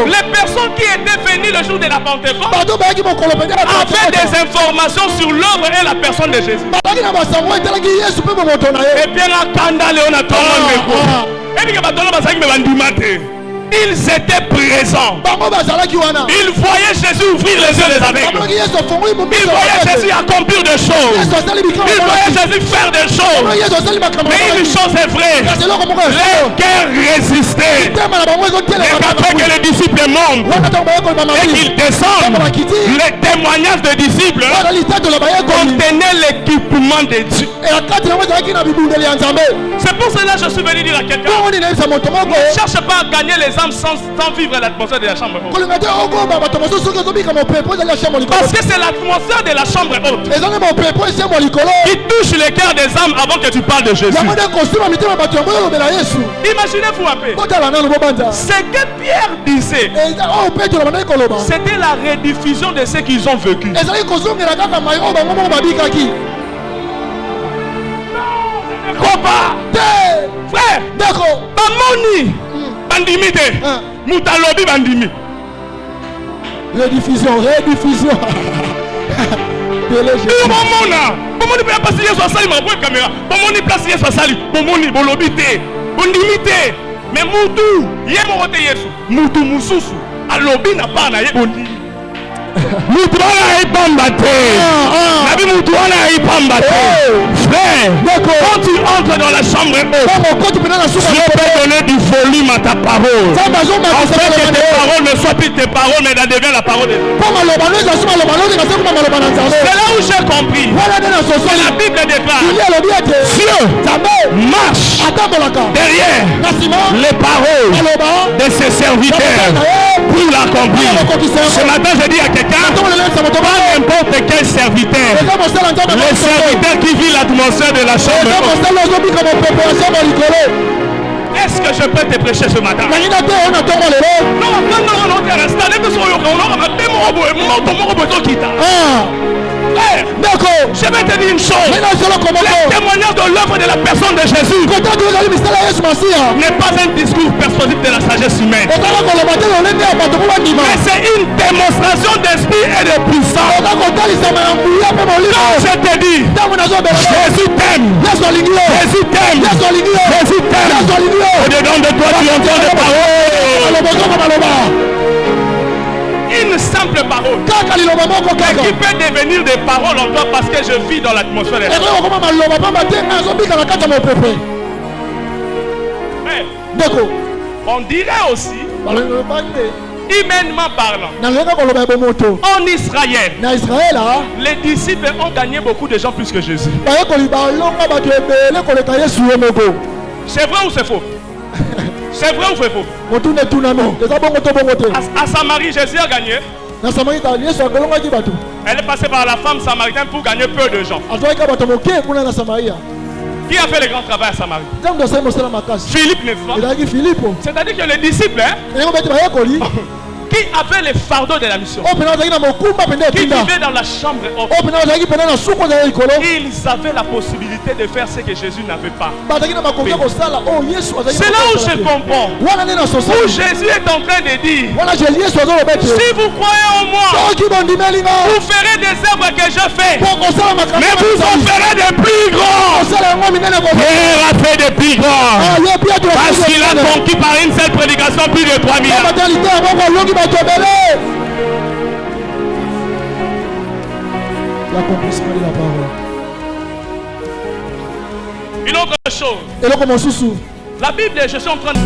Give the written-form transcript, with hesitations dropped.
Les personnes qui étaient venues le jour de la Pentecôte avaient des informations sur l'œuvre et la personne de Jésus. Et bien la candale on a ils étaient présents. Ils voyaient Jésus ouvrir les yeux des aveugles. Ils voyaient Jésus accomplir des choses. Ils voyaient Jésus faire des choses. Mais une chose est vraie. Les guerres résistaient. Et après que les disciples montent et qu'ils descendent, les témoignages des disciples contenaient l'équipement de Dieu. C'est pour cela que je suis venu dire à quelqu'un: ne cherche pas à gagner les âmes sans vivre l'atmosphère de la chambre haute. Parce que c'est l'atmosphère de la chambre haute qui touche les cœurs des âmes avant que tu parles de Jésus. Imaginez-vous un peu. Ce que Pierre disait, c'était la rediffusion de ce qu'ils ont vécu. Frère, Bamoni bandimite Mutalobi bandimi. Rediffusion. Bomoni peut passer sur sali ma bonne caméra. Bomoni place sur sali. Bomoni bolobite. Bondimite. Mais mutu yemote Yesu. Mutu mususu. Alobi na pas na yebondi. Mutu wana ipambate. Nabi mutu wana ipambate. Frère, quand tu entres dans la chambre haute, Dieu peut donner du volume à ta parole. En fait que tes paroles ne soient plus tes paroles, mais elles deviennent la parole de Dieu. C'est là où j'ai compris. La Bible déclare: Dieu marche derrière les paroles de ses serviteurs pour l'accomplir. Ce matin, je dis à quelqu'un, pas n'importe quel serviteur. Le serviteur qui vit l'atmosphère de la chambre. Est-ce que je peux te prêcher ce matin? Non, je vais te dire une chose. Le témoignage de l'œuvre de la personne de Jésus n'est pas un discours persuasif de la sagesse humaine, mais c'est une démonstration d'esprit et de puissance. Quand je te dis Jésus t'aime, Jésus t'aime, Jésus t'aime, au-dedans de toi tu entends des paroles. Une simple parole qui peut devenir des paroles en toi parce que je vis dans l'atmosphère. On dirait aussi, humainement parlant, en Israël, les disciples ont gagné beaucoup de gens plus que Jésus. C'est vrai ou c'est faux? C'est vrai ou c'est faux? À Samarie, Jésus a gagné. Elle est passée par la femme samaritaine pour gagner peu de gens. Qui a fait le grand travail à Samarie? Philippe, n'est-ce pas? C'est-à-dire que les disciples, qui avaient les fardeaux de la mission, qui vivaient dans la chambre haute, ils avaient la possibilité de faire ce que Jésus n'avait pas. C'est là où je comprends, où Jésus est en train de dire: si vous croyez en moi, vous ferez des œuvres que je fais, mais vous en ferez des plus grands. Pierre a fait des plus grands parce qu'il a conquis par une seule prédication plus de 3000 ans. L'accomplissement de la parole. Une autre chose, la Bible, je suis en train de...